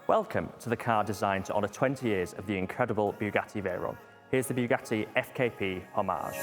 Welcome to the car designed to honour 20 years of the incredible Bugatti Veyron. Here's the Bugatti FKP Hommage.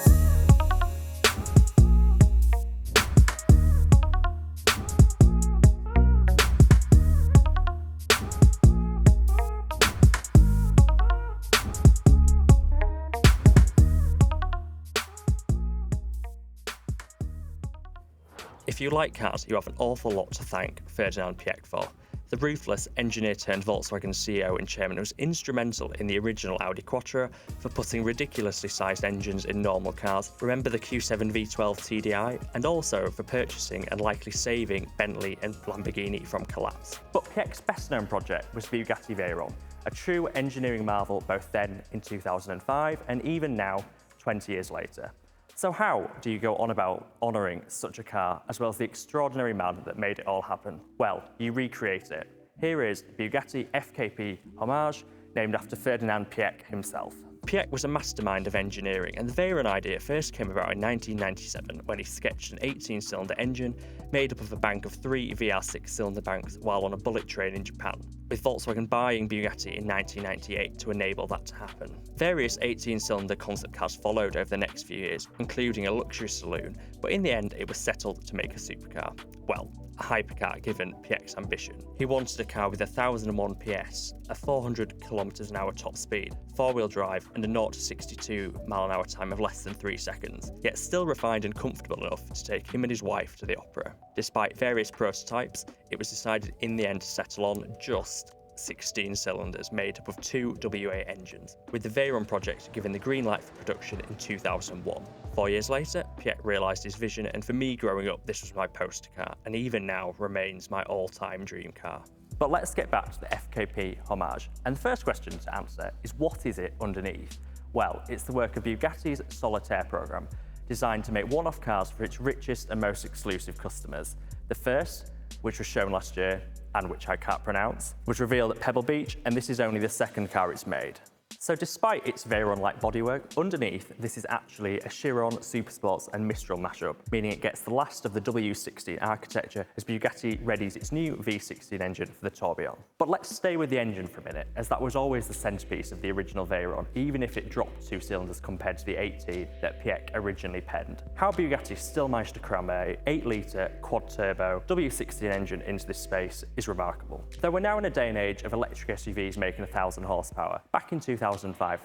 If you like cars, you have an awful lot to thank Ferdinand Piëch for. The ruthless engineer-turned-Volkswagen CEO and chairman was instrumental in the original Audi Quattro for putting ridiculously sized engines in normal cars. Remember the Q7 V12 TDI? And also for purchasing and likely saving Bentley and Lamborghini from collapse. But Piëch's best-known project was Bugatti Veyron, a true engineering marvel both then in 2005 and even now, 20 years later. So how do you go on about honouring such a car, as well as the extraordinary man that made it all happen? Well, you recreate it. Here is Bugatti FKP Hommage, named after Ferdinand Piëch himself. Piëch was a mastermind of engineering, and the Veyron idea first came about in 1997 when he sketched an 18-cylinder engine made up of a bank of 3 VR6 cylinder banks while on a bullet train in Japan, with Volkswagen buying Bugatti in 1998 to enable that to happen. Various 18-cylinder concept cars followed over the next few years, including a luxury saloon, but in the end it was settled to make a supercar. Well, a hypercar given Piëch's ambition. He wanted a car with 1,001 PS, a 400 km/h top speed, 4-wheel drive, and a 0 to 62 mph time of less than 3 seconds, yet still refined and comfortable enough to take him and his wife to the opera. Despite various prototypes, it was decided in the end to settle on just 16 cylinders made up of 2 W8 engines, with the Veyron project given the green light for production in 2001. 4 years later, Piëch realised his vision, and for me growing up, this was my poster car, and even now remains my all-time dream car. But let's get back to the FKP Hommage. And the first question to answer is, what is it underneath? Well, it's the work of Bugatti's Solitaire programme, designed to make one-off cars for its richest and most exclusive customers. The first, which was shown last year, and which I can't pronounce, was revealed at Pebble Beach, and this is only the second car it's made. So despite its Veyron-like bodywork, underneath this is actually a Chiron Supersports and Mistral mashup, meaning it gets the last of the W16 architecture as Bugatti readies its new V16 engine for the tourbillon. But let's stay with the engine for a minute, as that was always the centrepiece of the original Veyron, even if it dropped 2 cylinders compared to the 18 that Piëch originally penned. How Bugatti still managed to cram a 8-litre quad-turbo W16 engine into this space is remarkable. Though we're now in a day and age of electric SUVs making 1,000 horsepower, back in 2005,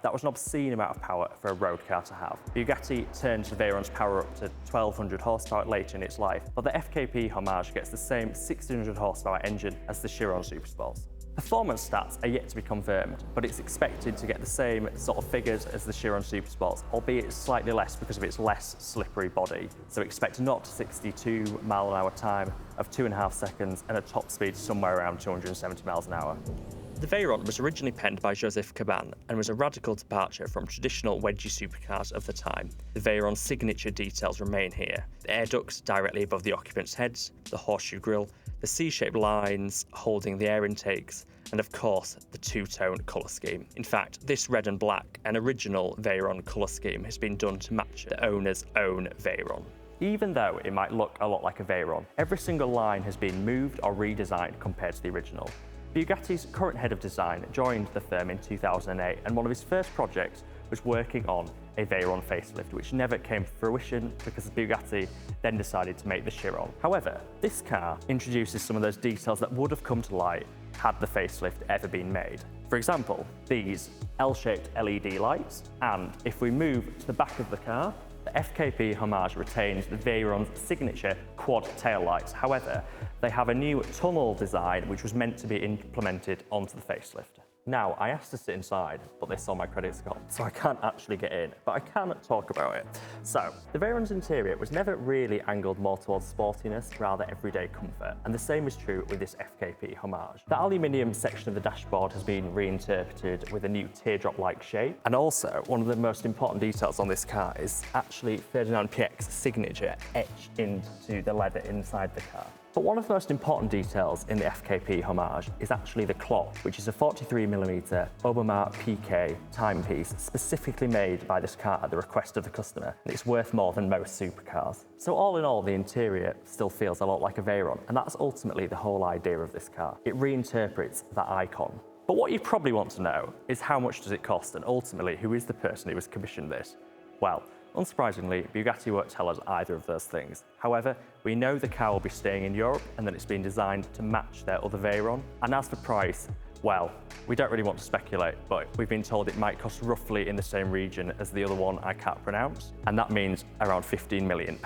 that was an obscene amount of power for a road car to have. Bugatti turned the Veyron's power up to 1,200 horsepower later in its life, but the FKP Hommage gets the same 1,600 horsepower engine as the Chiron Supersports. Performance stats are yet to be confirmed, but it's expected to get the same sort of figures as the Chiron Supersports, albeit slightly less because of its less slippery body. So expect a 0 to 62 mph time of 2.5 seconds and a top speed somewhere around 270 mph. The Veyron was originally penned by Joseph Caban and was a radical departure from traditional wedgie supercars of the time. The Veyron's signature details remain here: the air ducts directly above the occupants' heads, the horseshoe grille, the C-shaped lines holding the air intakes, and of course the two-tone colour scheme. In fact, this red and black, an original Veyron colour scheme, has been done to match the owner's own Veyron. Even though it might look a lot like a Veyron, every single line has been moved or redesigned compared to the original. Bugatti's current head of design joined the firm in 2008, and one of his first projects was working on a Veyron facelift, which never came to fruition because Bugatti then decided to make the Chiron. However, this car introduces some of those details that would have come to light had the facelift ever been made. For example, these L-shaped LED lights, and if we move to the back of the car, the FKP Hommage retains the Veyron's signature quad tail lights. However, they have a new tunnel design which was meant to be implemented onto the facelift. Now, I asked to sit inside, but they saw my credit score, so I can't actually get in, but I can talk about it. So, the Veyron's interior was never really angled more towards sportiness, rather everyday comfort, and the same is true with this FKP Hommage. The aluminium section of the dashboard has been reinterpreted with a new teardrop-like shape, and also, one of the most important details on this car is actually Ferdinand Piëch's signature etched into the leather inside the car. But one of the most important details in the FKP Hommage is actually the clock, which is a 43mm Aubamart PK timepiece specifically made by this car at the request of the customer, and it's worth more than most supercars. So all in all, the interior still feels a lot like a Veyron, and that's ultimately the whole idea of this car. It reinterprets that icon. But what you probably want to know is how much does it cost, and ultimately, who is the person who has commissioned this? Well, unsurprisingly, Bugatti won't tell us either of those things. However, we know the car will be staying in Europe and that it's been designed to match their other Veyron. And as for price, well, we don't really want to speculate, but we've been told it might cost roughly in the same region as the other one I can't pronounce, and that means around £15 million.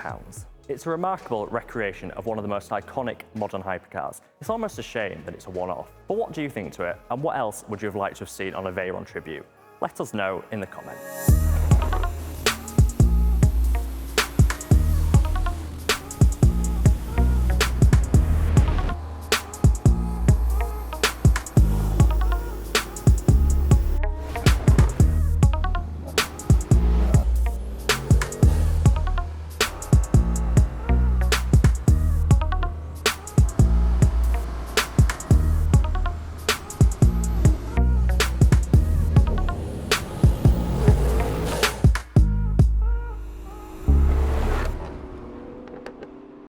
It's a remarkable recreation of one of the most iconic modern hypercars. It's almost a shame that it's a one-off. But what do you think to it, and what else would you have liked to have seen on a Veyron tribute? Let us know in the comments.